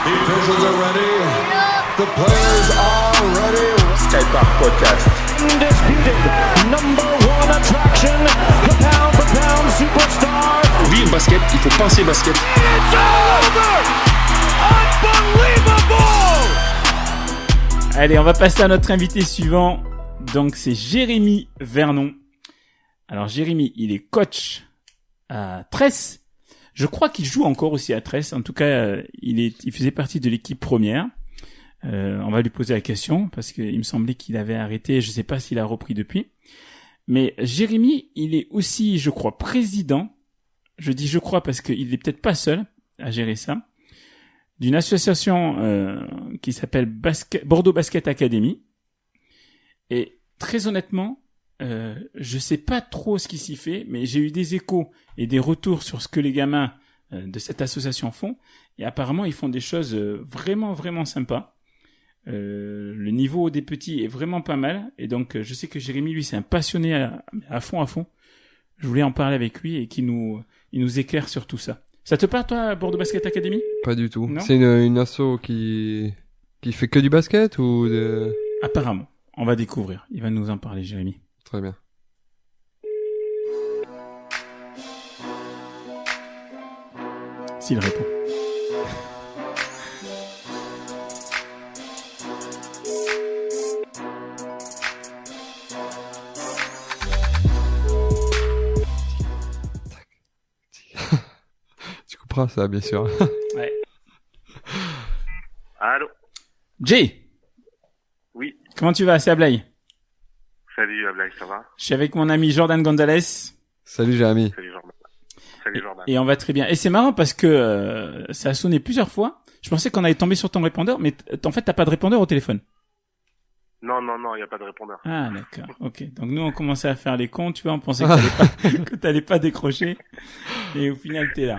officials are ready. The players are ready. Skypark Podcast. Undisputed number one attraction, the pound for pound superstar. Pour vivre basket, il faut penser basket. It's over! Unbelievable! Allez, on va passer à notre invité suivant. Donc, c'est Jérémy Vernon. Alors, Jérémy, il est coach à Tresse. Je crois qu'il joue encore aussi à Tresse. En tout cas, il faisait partie de l'équipe première. On va lui poser la question parce qu'il me semblait qu'il avait arrêté. Je sais pas s'il a repris depuis. Mais Jérémy, il est aussi, je crois, président. Je dis je crois parce qu'il est peut-être pas seul à gérer ça. D'une association qui s'appelle Bordeaux Basket Academy. Et très honnêtement, je sais pas trop ce qui s'y fait, mais j'ai eu des échos et des retours sur ce que les gamins de cette association font. Et apparemment, ils font des choses vraiment, vraiment sympas. Le niveau des petits est vraiment pas mal. Et donc, je sais que Jérémy, lui, c'est un passionné à fond, à fond. Je voulais en parler avec lui et qu'il nous éclaire sur tout ça. Ça te parle, toi, Bordeaux Basket Academy? Pas du tout. Non. C'est une asso qui fait que du basket ou de... Apparemment. On va découvrir. Il va nous en parler, Jérémy. Très bien. S'il répond. Tu couperas ça, bien sûr. Ouais. Allô? Jay! Oui. Comment tu vas? C'est Ablaye. Salut Ablaye, ça va? Je suis avec mon ami Jordan Gonzalez. Salut Jérémy. Salut Jordan. Salut Jordan. Et on va très bien. Et c'est marrant parce que ça a sonné plusieurs fois. Je pensais qu'on allait tomber sur ton répondeur, mais en fait, t'as pas de répondeur au téléphone. Non, il n'y a pas de répondeur. Ah, d'accord. Ok. Donc nous, on commençait à faire les cons, tu vois, on pensait que t'allais pas décrocher. Et au final, t'es là.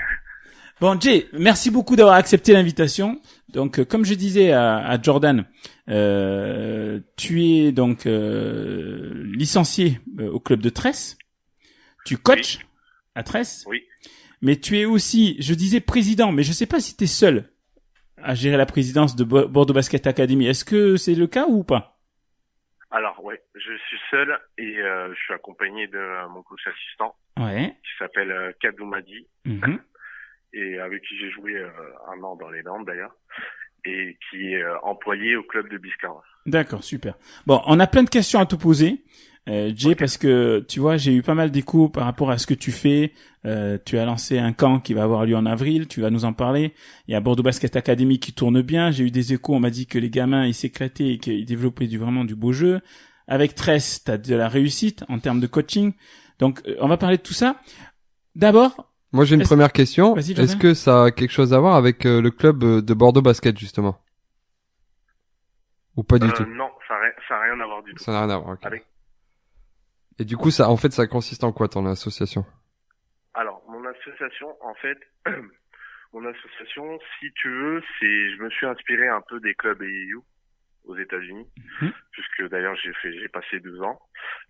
Bon, Jay, merci beaucoup d'avoir accepté l'invitation. Donc, comme je disais à Jordan, tu es donc licencié au club de Tresse. Tu coaches à Tresse. Oui. Mais tu es aussi, je disais président, mais je sais pas si tu es seul à gérer la présidence de Bordeaux Basket Academy. Est-ce que c'est le cas ou pas? Alors, ouais, je suis seul et je suis accompagné de mon coach assistant Ouais. qui s'appelle Kadoumadi Mhm. et avec qui j'ai joué un an dans les Landes d'ailleurs et qui est employé au club de Biscarrosse. D'accord, super. Bon, on a plein de questions à te poser, Jay, parce que tu vois, j'ai eu pas mal d'échos par rapport à ce que tu fais. Tu as lancé un camp qui va avoir lieu en avril, tu vas nous en parler. Il y a Bordeaux Basket Academy qui tourne bien. J'ai eu des échos, on m'a dit que les gamins ils s'éclataient et qu'ils développaient vraiment du beau jeu. Avec Tresse, t'as de la réussite en termes de coaching. Donc, on va parler de tout ça. D'abord, Moi, j'ai une première question. Vas-y, Jordan. Est-ce que ça a quelque chose à voir avec le club de Bordeaux Basket, justement? Ou pas du tout? Non, ça a rien à voir du tout. Ça n'a rien à voir, ok. Avec- Et du coup, ça consiste en quoi, ton association? Alors, mon association, en fait, si tu veux, je me suis inspiré un peu des clubs AAU aux États-Unis, puisque d'ailleurs j'ai passé 2 ans.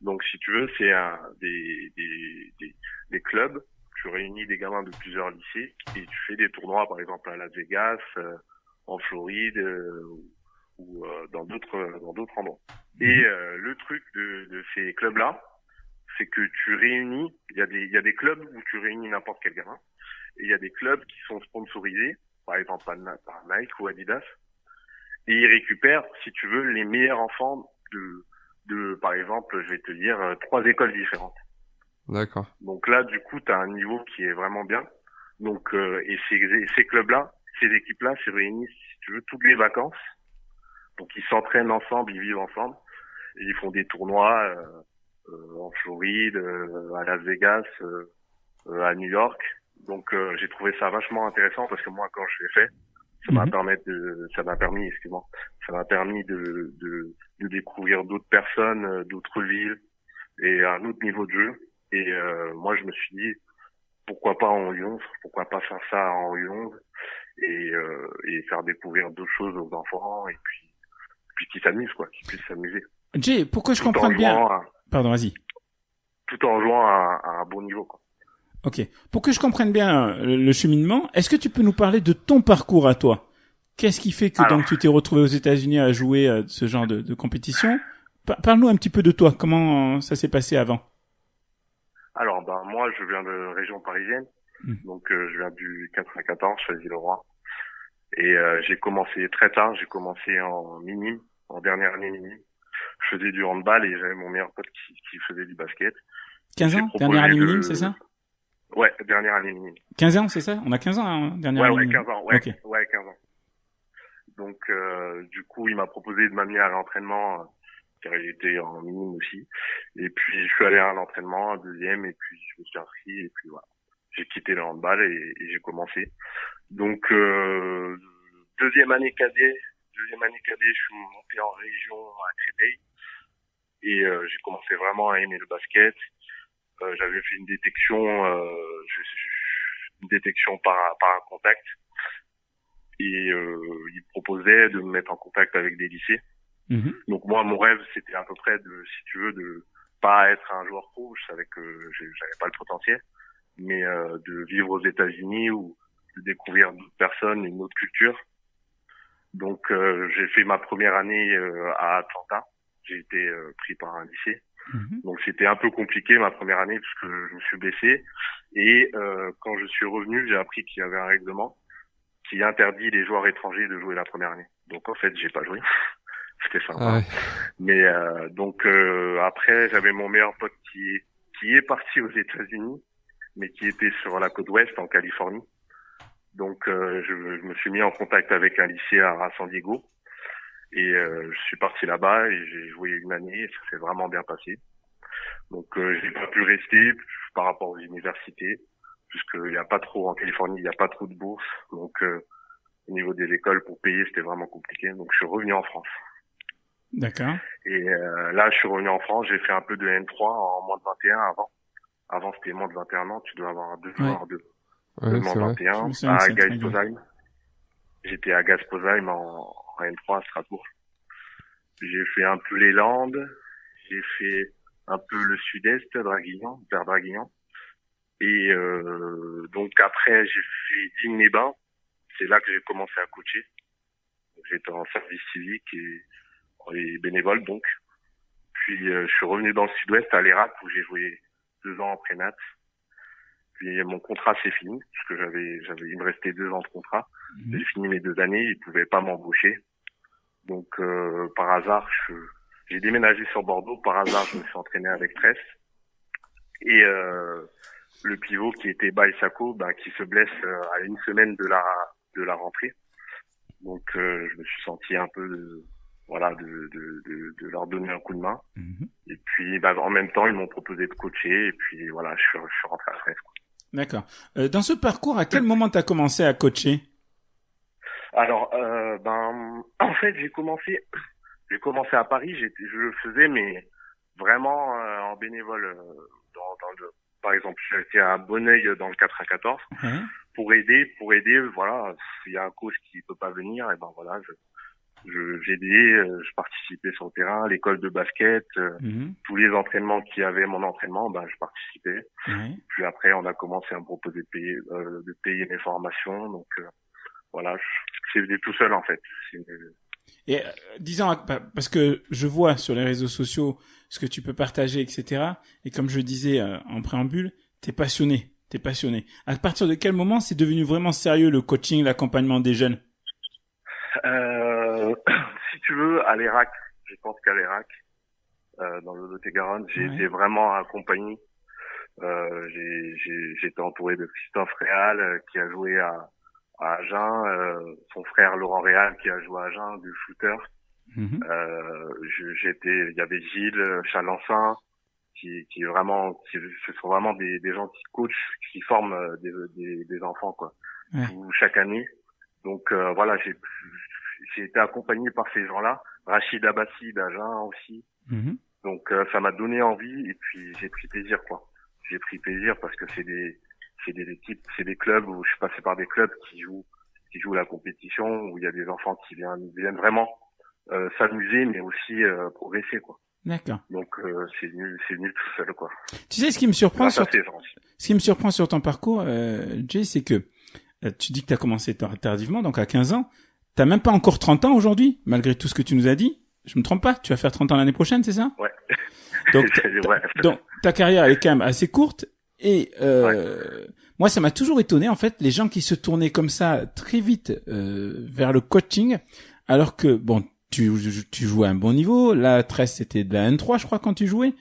Donc, si tu veux, c'est des clubs. Tu réunis des gamins de plusieurs lycées et tu fais des tournois, par exemple à Las Vegas, en Floride ou dans d'autres endroits. Et le truc de ces clubs-là, c'est que tu réunis, il y a des clubs où tu réunis n'importe quel gamin, et il y a des clubs qui sont sponsorisés, par exemple par Nike ou Adidas, et ils récupèrent, si tu veux, les meilleurs enfants de par exemple, je vais te dire, 3 écoles différentes. D'accord. Donc là, du coup, tu as un niveau qui est vraiment bien. Donc, et ces clubs-là, ces équipes-là se réunissent, si tu veux, toutes les vacances. Donc, ils s'entraînent ensemble, ils vivent ensemble, et ils font des tournois en Floride, à Las Vegas, à New York. Donc, j'ai trouvé ça vachement intéressant parce que moi, quand je l'ai fait, ça m'a permis de découvrir d'autres personnes, d'autres villes et un autre niveau de jeu. Et moi, je me suis dit, pourquoi pas en U11, pourquoi pas faire ça en U11 et faire découvrir d'autres choses aux enfants et puis qu'ils s'amusent, quoi, qu'ils puissent s'amuser. Jay, pourquoi je comprends bien... Pardon, vas-y. Tout en jouant à un bon niveau, quoi. Ok. Pour que je comprenne bien le cheminement, est-ce que tu peux nous parler de ton parcours à toi? Qu'est-ce qui fait que Alors. donc tu t'es retrouvé aux États-Unis à jouer ce genre de compétition? Parle-nous un petit peu de toi. Comment ça s'est passé avant? Alors, moi, je viens de région parisienne. Donc, je viens du 94, Choisy-le-Roi. Et j'ai commencé très tard. J'ai commencé en minime, en dernière année minime. Je faisais du handball et j'avais mon meilleur pote qui faisait du basket. 15 ans? Dernière année minime, c'est ça? Ouais, dernière année minime. 15 ans, c'est ça? On a 15 ans, hein, dernière année minime. 15 ans, ouais. Ok. Ouais, 15 ans. Donc, du coup, il m'a proposé de m'amener à l'entraînement, car il était en minime aussi. Et puis, je suis allé à l'entraînement, un deuxième, et puis je me suis inscrit, et puis voilà. J'ai quitté le handball et j'ai commencé. Donc, deuxième année cadet, je suis monté en région à Créteil. Et j'ai commencé vraiment à aimer le basket. J'avais fait une détection par un contact. Et il proposait de me mettre en contact avec des lycées. Donc moi, mon rêve, c'était à peu près de pas être un joueur pro. Je savais que j'avais pas le potentiel, mais de vivre aux États-Unis ou de découvrir d'autres personnes, une autre culture. Donc j'ai fait ma première année à Atlanta. J'ai été pris par un lycée. Donc c'était un peu compliqué ma première année parce que je me suis blessé. Et quand je suis revenu, j'ai appris qu'il y avait un règlement qui interdit les joueurs étrangers de jouer la première année. Donc en fait, j'ai pas joué. C'était sympa. Ah ouais. Mais donc après, j'avais mon meilleur pote qui est parti aux États-Unis, mais qui était sur la côte ouest en Californie. Donc je me suis mis en contact avec un lycée à San Diego et je suis parti là-bas et j'ai joué une année et ça s'est vraiment bien passé. Donc j'ai pas pu rester par rapport aux universités puisqu'il y a pas trop en Californie, il y a pas trop de bourses. Donc au niveau des écoles pour payer, c'était vraiment compliqué. Donc je suis revenu en France. D'accord. Et là, je suis revenu en France, j'ai fait un peu de N3 en moins de 21 avant. Avant, c'était moins de 21 ans, tu dois avoir deux joueurs de Ouais, moins c'est de vrai. 21 Je me souviens de à cette règle. Gasposheim. J'étais à Gasposheim en N3 à Strasbourg. J'ai fait un peu les Landes, j'ai fait un peu le sud-est, Draguignan, vers Draguignan. Et donc après, j'ai fait Digne-les-Bains. C'est là que j'ai commencé à coacher. J'étais en service civique et bénévole donc. Puis je suis revenu dans le sud-ouest à l'Irak où j'ai joué 2 ans en prénat. Puis mon contrat s'est fini parce que il me restait 2 ans de contrat. J'ai fini mes 2 années, ils pouvaient pas m'embaucher. Donc par hasard, j'ai déménagé sur Bordeaux. Par hasard, je me suis entraîné avec Tress et le pivot qui était Baïsako, qui se blesse à une semaine de la rentrée. Donc je me suis senti un peu de leur donner un coup de main. Et puis en même temps ils m'ont proposé de coacher et puis voilà, je suis rentré à Tress. D'accord. Dans ce parcours, à quel moment t'as commencé à coacher? Alors en fait j'ai commencé à Paris, je le faisais mais vraiment en bénévole par exemple, j'étais à Bonneuil dans le 94 pour aider, voilà, il y a un coach qui peut pas venir, et voilà, j'aidais, je participais sur le terrain, l'école de basket, tous les entraînements qu'il y avait, mon entraînement, je participais. Puis après, on a commencé à me proposer de payer mes formations, donc voilà, c'est venu tout seul en fait. Et disons, parce que je vois sur les réseaux sociaux ce que tu peux partager, etc. Et comme je disais en préambule, t'es passionné. À partir de quel moment c'est devenu vraiment sérieux le coaching, l'accompagnement des jeunes? Si tu veux, à l'Irak, je pense qu'à l'Irak, dans le Lot-et-Garonne, j'ai été vraiment accompagné. J'étais entouré de Christophe Réal qui a joué à Agen, son frère Laurent Réal qui a joué à Agen, du shooter. Il y avait Gilles Chalençin qui ce sont vraiment des gens qui coachent, qui forment des enfants quoi, chaque année. Donc voilà, j'ai été accompagné par ces gens-là, Rachid Abbassi d'Agen aussi. Donc ça m'a donné envie et puis j'ai pris plaisir quoi. J'ai pris plaisir parce que c'est des équipes, c'est des clubs où je suis passé par des clubs qui jouent la compétition, où il y a des enfants qui viennent vraiment s'amuser mais aussi progresser quoi. D'accord. Donc c'est venu tout seul quoi. Tu sais ce qui me surprend sur ton parcours, Jay, c'est que tu dis que tu as commencé tardivement, donc à 15 ans, t'as même pas encore 30 ans aujourd'hui, malgré tout ce que tu nous as dit. Je me trompe pas, tu vas faire 30 ans l'année prochaine, c'est ça? Ouais. Donc, Ouais. donc ta carrière elle est quand même assez courte et moi ça m'a toujours étonné en fait les gens qui se tournaient comme ça très vite vers le coaching alors que bon tu jouais à un bon niveau, la 13 c'était de la N3 je crois quand tu jouais.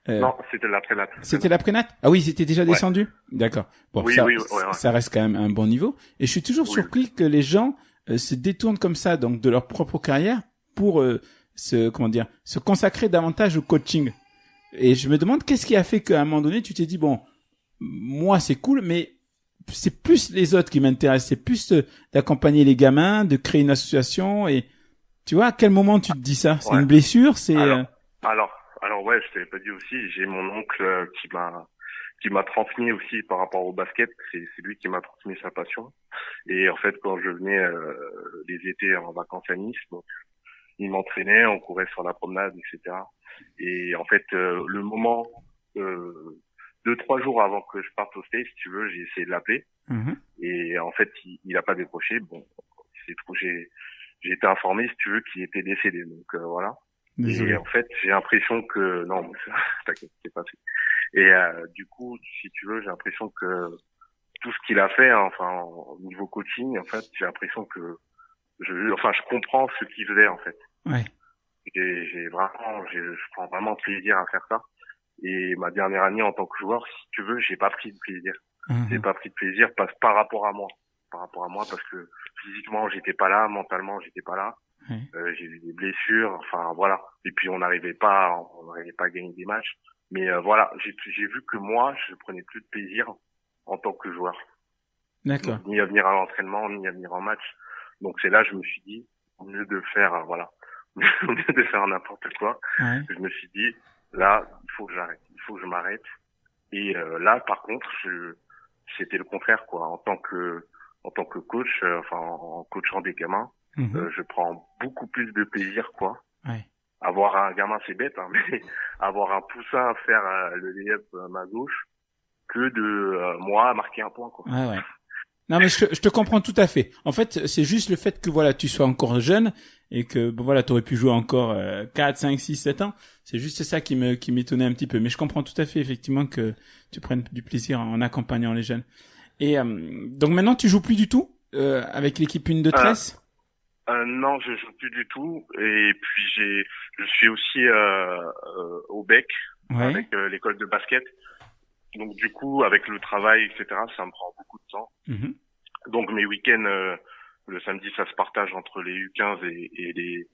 Non, c'était la prénat. C'était la prénat? Ah oui, c'était déjà Ouais. descendu? D'accord. Bon, Oui, ça, oui, ouais. ça reste quand même un bon niveau. Et je suis toujours Oui. surpris que les gens se détournent comme ça, donc de leur propre carrière, pour se consacrer davantage au coaching. Et je me demande qu'est-ce qui a fait qu'à un moment donné, tu t'es dit bon, moi c'est cool, mais c'est plus les autres qui m'intéressent, c'est plus d'accompagner les gamins, de créer une association. Et tu vois, à quel moment tu te dis ça? C'est Ouais. une blessure? C'est Alors ouais, je t'avais pas dit aussi, j'ai mon oncle qui m'a transmis aussi par rapport au basket, c'est lui qui m'a transmis sa passion. Et en fait, quand je venais les étés en vacances à Nice, donc il m'entraînait, on courait sur la promenade, etc. Et en fait, le moment 2-3 jours avant que je parte au States, si tu veux, j'ai essayé de l'appeler. Mhm. Et en fait, il a pas décroché. Bon, c'est trop, j'ai été informé, si tu veux, qu'il était décédé. Donc voilà. Désolé. Et en fait, j'ai l'impression que non, mais t'inquiète, c'est pas fait. Et du coup, si tu veux, j'ai l'impression que tout ce qu'il a fait, hein, enfin au niveau coaching, en fait, j'ai l'impression que je comprends ce qu'il faisait en fait. Ouais. Je prends vraiment plaisir à faire ça. Et ma dernière année en tant que joueur, si tu veux, j'ai pas pris de plaisir. Mhm. J'ai pas pris de plaisir par rapport à moi, parce que physiquement j'étais pas là, mentalement j'étais pas là. Ouais. J'ai eu des blessures, enfin voilà. Et puis on n'arrivait pas à gagner des matchs. Mais voilà, j'ai vu que moi, je prenais plus de plaisir en tant que joueur. D'accord. Donc, ni à venir à l'entraînement, ni à venir en match. Donc c'est là, je me suis dit, au lieu de faire, au lieu de faire n'importe quoi, Ouais. je me suis dit, là, il faut que j'arrête, il faut que je m'arrête. Et là, par contre, c'était le contraire, quoi. En tant que coach, en coachant des gamins, Mhm. je prends beaucoup plus de plaisir, quoi. Ouais. Avoir un gamin, c'est bête, hein, mais avoir un poussin à faire le lay-up à ma gauche que de moi marquer un point, quoi. Ouais, ouais. Non, mais je te comprends tout à fait. En fait, c'est juste le fait que voilà, tu sois encore jeune et que bon, voilà, t'aurais pu jouer encore 4, 5, 6, 7 ans. C'est juste ça qui m'étonnait un petit peu. Mais je comprends tout à fait effectivement que tu prennes du plaisir en accompagnant les jeunes. Et donc maintenant, tu joues plus du tout avec l'équipe 1 de Tresse. Non, je joue plus du tout. Et puis je suis aussi au BEC Ouais. avec l'école de basket. Donc du coup, avec le travail, etc., ça me prend beaucoup de temps. Mhm. Donc mes week-ends, le samedi, ça se partage entre les U15 et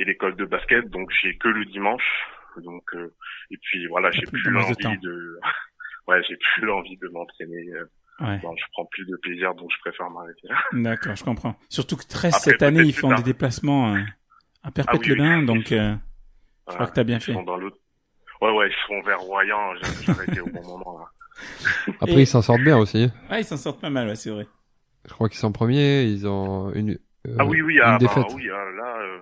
l'école de basket. Donc j'ai que le dimanche. Donc et puis voilà, j'ai plus plus de l'envie temps. ouais, j'ai plus l'envie de m'entraîner. Ouais. Bon, je prends plus de plaisir, donc je préfère m'arrêter là. D'accord, je comprends. Surtout que Tresse Après, cette année, peut-être ils plus font tard. des déplacements à Ah oui, Perpète-les-Bains, oui. donc je crois que t'as bien Ils fait. sont dans l'autre. Ouais, ils seront vers Royan. J'ai arrêté au bon moment là. Après, Et- ils s'en sortent bien aussi. Ouais, ils s'en sortent pas mal, ouais, c'est vrai. Je crois qu'ils sont premiers, ils ont une Oui, une défaite. là,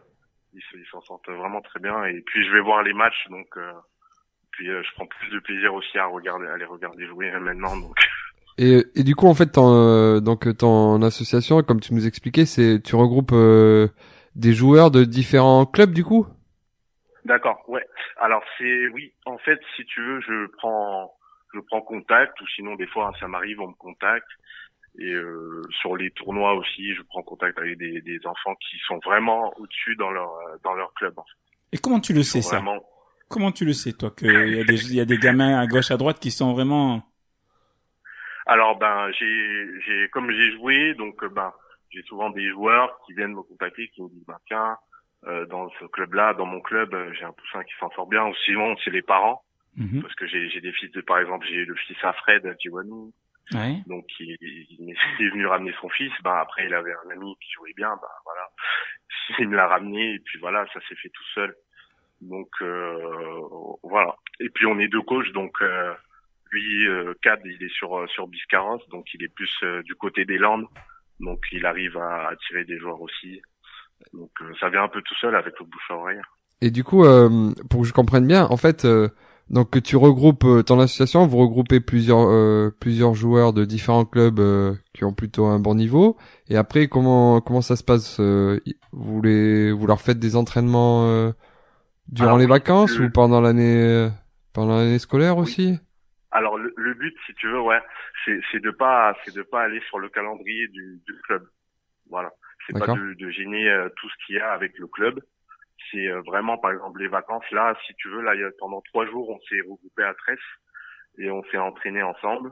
ils s'en sortent vraiment très bien. Et puis je vais voir les matchs, donc puis je prends plus de plaisir aussi à les regarder jouer maintenant. Donc Et du coup, en fait, ton association, comme tu nous expliquais, tu regroupes des joueurs de différents clubs, du coup? d'accord, ouais. Alors oui, en fait, si tu veux, je prends contact, ou sinon des fois ça m'arrive, on me contacte. Et sur les tournois aussi, je prends contact avec des enfants qui sont vraiment au-dessus dans leur club. En fait. Et comment tu le Ils sais, sont ça? vraiment... Comment tu le sais, toi, qu'il y a des gamins à gauche, à droite qui sont vraiment... Alors comme j'ai joué, donc j'ai souvent des joueurs qui viennent me contacter, qui me disent tiens, dans ce club-là, dans mon club, j'ai un poussin qui s'en sort bien. Ou sinon c'est les parents, Mhm. parce que j'ai des fils par exemple, j'ai le fils à Fred à Tiwani, Ouais. donc il est venu ramener son fils. Après il avait un ami qui jouait bien, voilà, il me l'a ramené et puis voilà, ça s'est fait tout seul. Donc voilà. Et puis on est deux coachs, donc lui, Cad, il est sur Biscarrosse, donc il est plus du côté des Landes, donc il arrive à attirer des joueurs aussi. Donc ça vient un peu tout seul avec le bouche à oreille. Et du coup, pour que je comprenne bien, en fait, Donc tu regroupes ton association, vous regroupez plusieurs joueurs de différents clubs qui ont plutôt un bon niveau. Et après, comment ça se passe vous leur faites des entraînements durant Alors, les oui, vacances ou pendant l'année scolaire Oui. aussi? Alors le but, si tu veux, ouais, c'est de pas aller sur le calendrier du club. Voilà. C'est pas D'accord. de gêner tout ce qu'il y a avec le club. C'est vraiment, par exemple, les vacances. Là, si tu veux, là, pendant 3 jours, on s'est regroupé à Tresse et on s'est entraîné ensemble.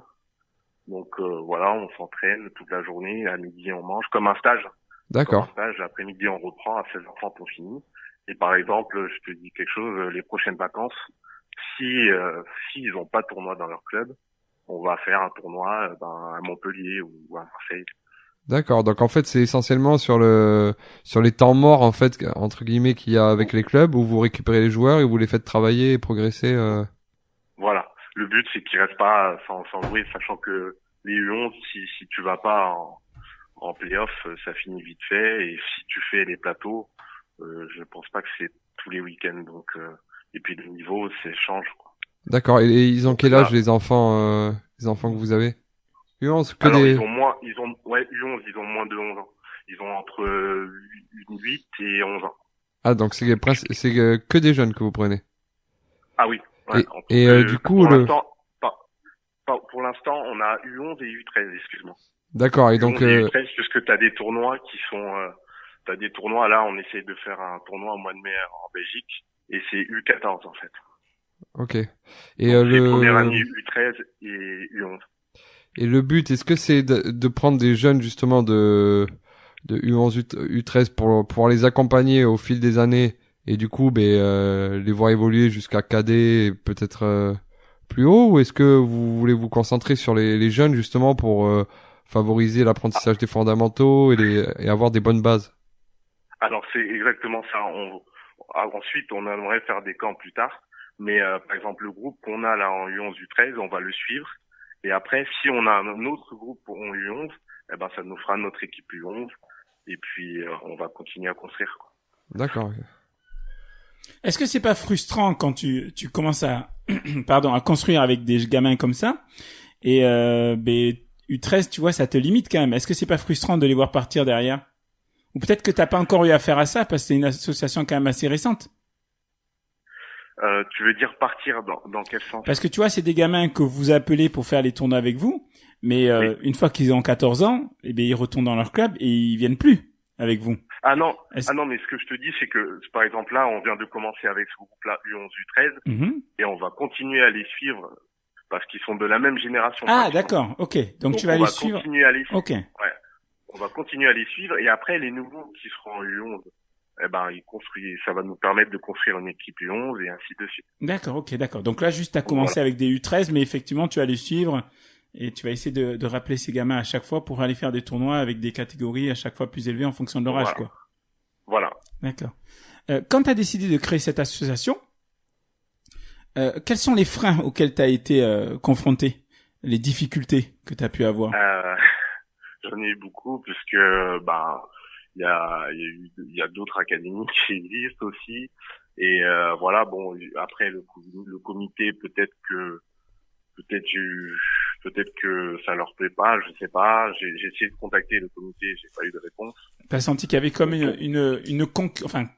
Donc voilà, on s'entraîne toute la journée. À midi, on mange comme un stage. Comme un D'accord. stage. L'après-midi, on reprend. À 16h30, on finit. Et par exemple, je te dis quelque chose, les prochaines vacances, s'ils n'ont pas de tournoi dans leur club, on va faire un tournoi à Montpellier ou à Marseille. D'accord. Donc en fait, c'est essentiellement sur les temps morts en fait entre guillemets qu'il y a avec les clubs où vous récupérez les joueurs et vous les faites travailler et progresser. Voilà. Le but, c'est qu'ils restent pas sans jouer, sachant que les U11, si tu vas pas en play-off, ça finit vite fait. Et si tu fais les plateaux, je pense pas que c'est tous les week-ends. Donc, et puis le niveau, change, quoi. D'accord. Et ils ont Donc quel là, âge les enfants que vous avez? U11, que alors des. U11, ils ont moins de 11 ans. Ils ont entre 8 et 11 ans. Ah donc c'est que des jeunes que vous prenez. Ah oui. Ouais, Du coup pour l'instant, on a U11 et U13, excuse-moi. D'accord. Et donc U11 et U13, puisque t'as des tournois qui sont, t'as des tournois, là, on essaie de faire un tournoi au mois de mai en Belgique, et c'est U14, en fait. ok. Et Donc, c'est première année U13 et U11. et le but, est-ce que c'est de prendre des jeunes justement de U11 U13 pour pouvoir les accompagner au fil des années et du coup les voir évoluer jusqu'à cadet et peut-être plus haut, ou est-ce que vous voulez vous concentrer sur les jeunes justement pour favoriser l'apprentissage des fondamentaux et avoir des bonnes bases? Alors, c'est exactement ça. Ensuite, on aimerait faire des camps plus tard. Mais, par exemple, le groupe qu'on a là en U11 U13, on va le suivre. Et après, si on a un autre groupe en U11, eh ben, ça nous fera notre équipe U11. Et puis, on va continuer à construire, quoi. D'accord. Est-ce que c'est pas frustrant quand tu commences à à construire avec des gamins comme ça et U13, tu vois, ça te limite quand même. Est-ce que c'est pas frustrant de les voir partir derrière? Ou peut-être que t'as pas encore eu affaire à ça parce que c'est une association quand même assez récente. Tu veux dire partir dans quel sens? Parce que tu vois, c'est des gamins que vous appelez pour faire les tournois avec vous, mais Oui. une fois qu'ils ont 14 ans, eh bien ils retournent dans leur club et ils viennent plus avec vous. Ah non, mais ce que je te dis, c'est que, par exemple, là, on vient de commencer avec ce groupe-là, U11, U13, Mhm. et on va continuer à les suivre, parce qu'ils sont de la même génération. Ah, pratiquement. d'accord, ok. Donc tu vas on les va suivre. continuer à les suivre. Ok. Ouais. On va continuer à les suivre, et après, les nouveaux qui seront en U11, eh ben, ça va nous permettre de construire une équipe U11, et ainsi de suite. D'accord, ok, d'accord. Donc là, juste t'as commencé avec des U13, mais effectivement, tu vas les suivre et tu vas essayer de rappeler ces gamins à chaque fois pour aller faire des tournois avec des catégories à chaque fois plus élevées en fonction de leur âge, Voilà. quoi. Voilà. D'accord. Quand tu as décidé de créer cette association, quels sont les freins auxquels tu as été confronté, les difficultés que tu as pu avoir? J'en ai eu beaucoup, puisque, il y a d'autres académies qui existent aussi. Et, voilà, bon, après, le comité, peut-être que ça leur plaît pas, je sais pas. J'ai essayé de contacter le comité, j'ai pas eu de réponse. T'as senti qu'il y avait comme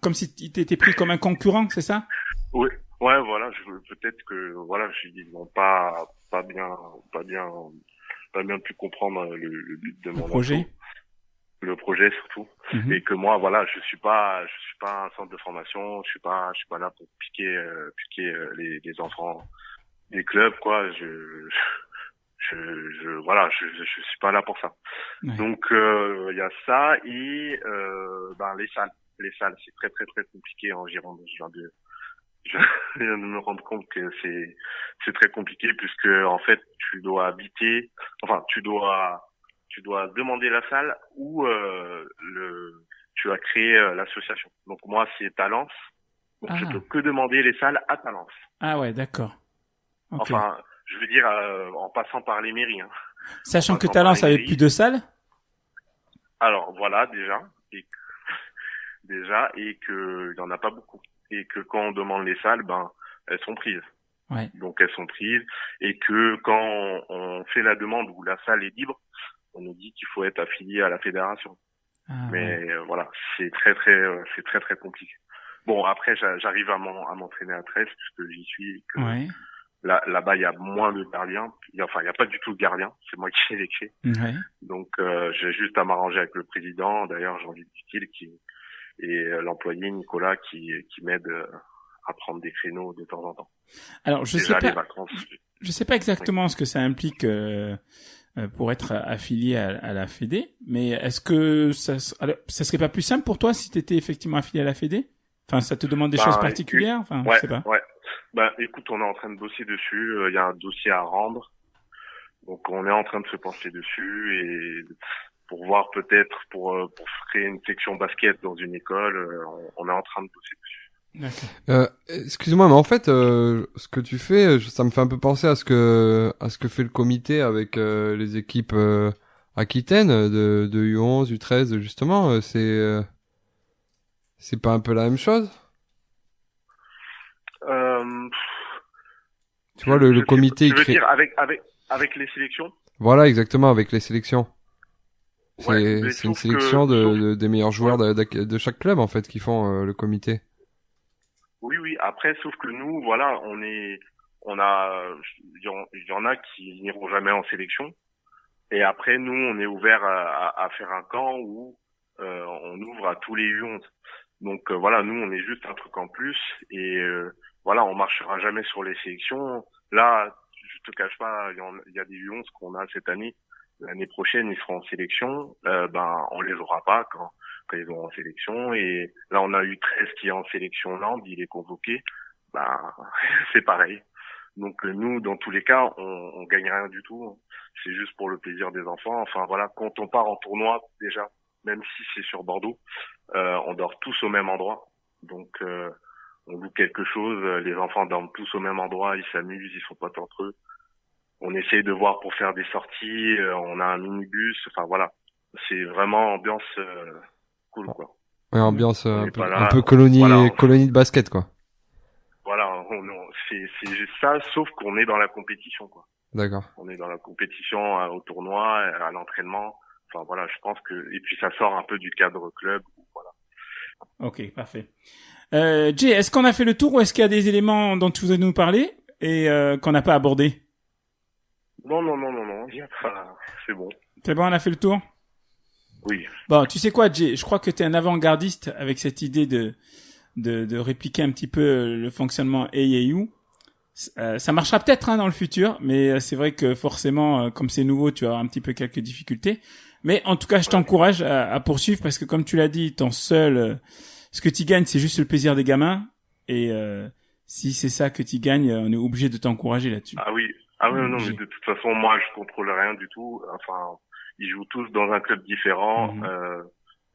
comme si t'étais pris comme un concurrent, c'est ça? Oui, ouais, voilà, peut-être que, voilà, ils n'ont pas bien pu comprendre le but de mon projet. Le projet surtout. Mhm. Et que moi, voilà, je suis pas un centre de formation, je suis pas là pour piquer les enfants des clubs, quoi. Je suis pas là pour ça. Ouais. Donc il y a ça et les salles c'est très très très compliqué en Gironde. Je viens de me rendre compte que c'est très compliqué puisque en fait tu dois demander la salle ou tu as créé l'association. Donc moi c'est Talence. Donc je peux que demander les salles à Talence. Ah ouais, d'accord. Okay. Enfin, je veux dire, en passant par les mairies. Hein. Sachant que Talence avait plus de salles? Alors, voilà, déjà, et qu'il y en a pas beaucoup. Et que quand on demande les salles, elles sont prises. Ouais. Donc elles sont prises, et que quand on fait la demande où la salle est libre, on nous dit qu'il faut être affilié à la fédération. Mais voilà, c'est très très compliqué. Bon, après j'arrive à m'entraîner à 13 puisque j'y suis, et que Ouais. là-bas il y a moins de gardiens, il y a pas du tout de gardien, c'est moi qui ai les clés. Ouais. Donc j'ai juste à m'arranger avec le président, d'ailleurs Jean-Luc Dutil et l'employé Nicolas qui m'aide à prendre des créneaux de temps en temps. Alors, je Déjà, sais les pas. vacances. Je sais pas exactement ce que ça implique pour être affilié à la Fédé, mais est-ce que ça serait pas plus simple pour toi si tu étais effectivement affilié à la Fédé? Enfin, ça te demande des choses particulières? Enfin, ouais, je sais pas. Ouais. Bah, écoute, on est en train de bosser dessus. Il y a un dossier à rendre, donc on est en train de se pencher dessus et pour voir peut-être pour créer une section basket dans une école. On est en train de bosser dessus. Excuse-moi, mais en fait, ce que tu fais, ça me fait un peu penser à ce que fait le comité avec les équipes aquitaines de U11, U13, justement. C'est pas un peu la même chose? Tu vois, le comité, tu veux dire avec les sélections? Voilà, exactement, avec les sélections. Ouais, C'est une sélection des meilleurs joueurs de chaque club, en fait, qui font le comité. Oui. Après, sauf que nous, voilà, il y en a qui n'iront jamais en sélection. Et après, nous, on est ouvert à faire un camp où on ouvre à tous les U11. Donc voilà, nous, on est juste un truc en plus. Et voilà, on marchera jamais sur les sélections. Là, je te cache pas, il y a des U11 qu'on a cette année. L'année prochaine, ils seront en sélection. On les aura pas quand ils vont en sélection. Et là, on a eu 13 qui est en sélection Land, il est convoqué. C'est pareil. Donc nous, dans tous les cas, on gagne rien du tout. C'est juste pour le plaisir des enfants. Enfin voilà, quand on part en tournoi, déjà, même si c'est sur Bordeaux, on dort tous au même endroit. Donc on loue quelque chose, les enfants dorment tous au même endroit, ils s'amusent, ils sont potes entre eux. On essaye de voir pour faire des sorties, on a un minibus, enfin voilà. C'est vraiment ambiance cool, quoi. Ouais, ambiance On un est peu, pas là, un peu colonie, voilà, colonie de basket, quoi. Voilà, c'est juste ça, sauf qu'on est dans la compétition, quoi. D'accord. On est dans la compétition, au tournoi, à l'entraînement. Enfin voilà, je pense que et puis ça sort un peu du cadre club, voilà. Ok, parfait. Jay, est-ce qu'on a fait le tour ou est-ce qu'il y a des éléments dont tu voudrais nous parler et qu'on n'a pas abordé? Non, il y a pas, c'est bon. C'est bon, on a fait le tour? Oui. Bon, tu sais quoi, Jay, je crois que tu es un avant-gardiste avec cette idée de répliquer un petit peu le fonctionnement AAU. Ça marchera peut-être dans le futur, mais c'est vrai que forcément, comme c'est nouveau, tu as un petit peu quelques difficultés. Mais en tout cas, je t'encourage à poursuivre parce que comme tu l'as dit, ce que tu gagnes, c'est juste le plaisir des gamins. Et si c'est ça que tu gagnes, on est obligé de t'encourager là-dessus. Ah oui, non, mais de toute façon, moi, je contrôle rien du tout. Enfin, ils jouent tous dans un club différent.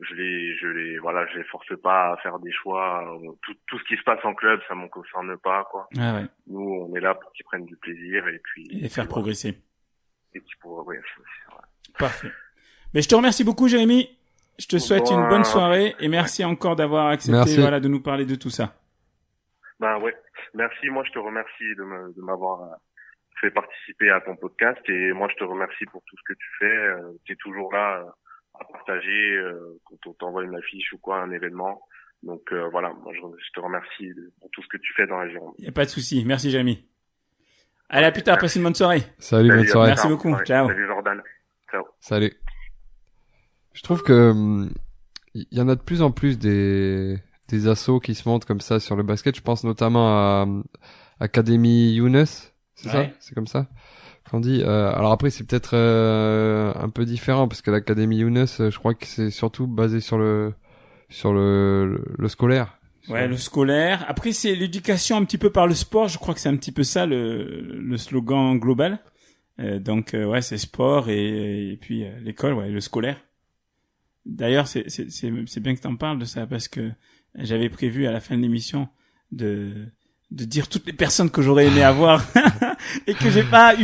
Je les force pas à faire des choix. Tout ce qui se passe en club, ça m'en concerne pas, quoi. Ah ouais. Nous, on est là pour qu'ils prennent du plaisir et puis. Et faire progresser. Et puis ouais. Parfait. Mais je te remercie beaucoup, Jérémy. Je te souhaite une bonne soirée et merci encore d'avoir accepté, de nous parler de tout ça. Ouais. Merci. Moi, je te remercie de m'avoir fait participer à ton podcast et moi, je te remercie pour tout ce que tu fais. Tu es toujours là à partager quand on t'envoie une affiche ou quoi, un événement. Donc voilà, moi je te remercie pour tout ce que tu fais dans la Gironde. Il n'y a pas de souci. Merci, Jérémy. Allez, à plus tard. Passe une bonne soirée. Salut, bonne soirée. Merci beaucoup. Ciao. Salut, Jordan. Ciao. Salut. Je trouve que il y en a de plus en plus des assos qui se montent comme ça sur le basket. Je pense notamment à Académie Younes. C'est ça? C'est comme ça qu'on dit. Alors après, c'est peut-être un peu différent parce que l'Académie Younes, je crois que c'est surtout basé sur le scolaire. Ouais, le scolaire. Après, c'est l'éducation un petit peu par le sport. Je crois que c'est un petit peu ça le slogan global. Donc c'est sport et puis l'école, le scolaire. D'ailleurs, c'est bien que t'en parles de ça parce que j'avais prévu à la fin de l'émission de dire toutes les personnes que j'aurais aimé avoir et que j'ai pas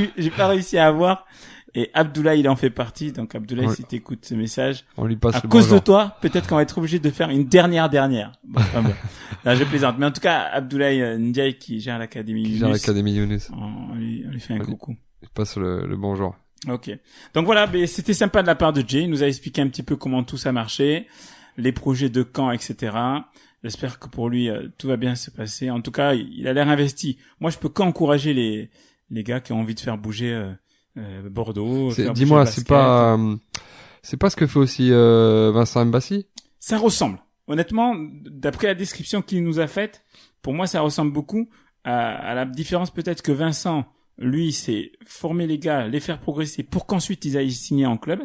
réussi à avoir. Et Abdoulaye, il en fait partie. Donc Abdoulaye, si t'écoutes ce message, on lui passe à cause de toi, peut-être qu'on va être obligé de faire une dernière. Bon. Non, je plaisante. Mais en tout cas, Abdoulaye Ndiaye qui gère l'Académie Qui Younus. gère l'Académie Younus. On lui fait un coucou. Il passe le bonjour. Ok. Donc voilà, ben, c'était sympa de la part de Jay. Il nous a expliqué un petit peu comment tout ça marchait, les projets de camp, etc. J'espère que pour lui, tout va bien se passer. En tout cas, il a l'air investi. Moi, je peux qu'encourager les gars qui ont envie de faire bouger Bordeaux. Dis-moi, c'est pas ce que fait aussi Vincent Mbassi? Ça ressemble. Honnêtement, d'après la description qu'il nous a faite, pour moi, ça ressemble beaucoup à la différence peut-être que Vincent, lui, c'est former les gars, les faire progresser pour qu'ensuite ils aillent signer en club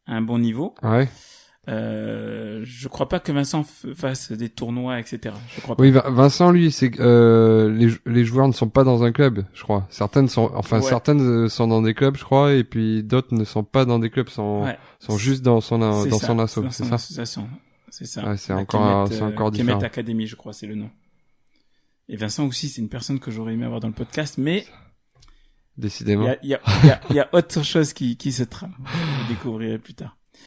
à un bon niveau. Ouais. Je crois pas que Vincent fasse des tournois, etc. Je crois pas. Oui, Vincent, lui, c'est les joueurs ne sont pas dans un club, je crois. Certaines sont dans des clubs, je crois, et puis d'autres ne sont pas dans des clubs, sont juste dans son asso, c'est ça. Association. C'est ça. Ouais, c'est encore différent. Kemet Academy, je crois, c'est le nom. Et Vincent aussi, c'est une personne que j'aurais aimé avoir dans le podcast, mais décidément. il y a autre chose qui se trame. Vous le découvrirez plus tard.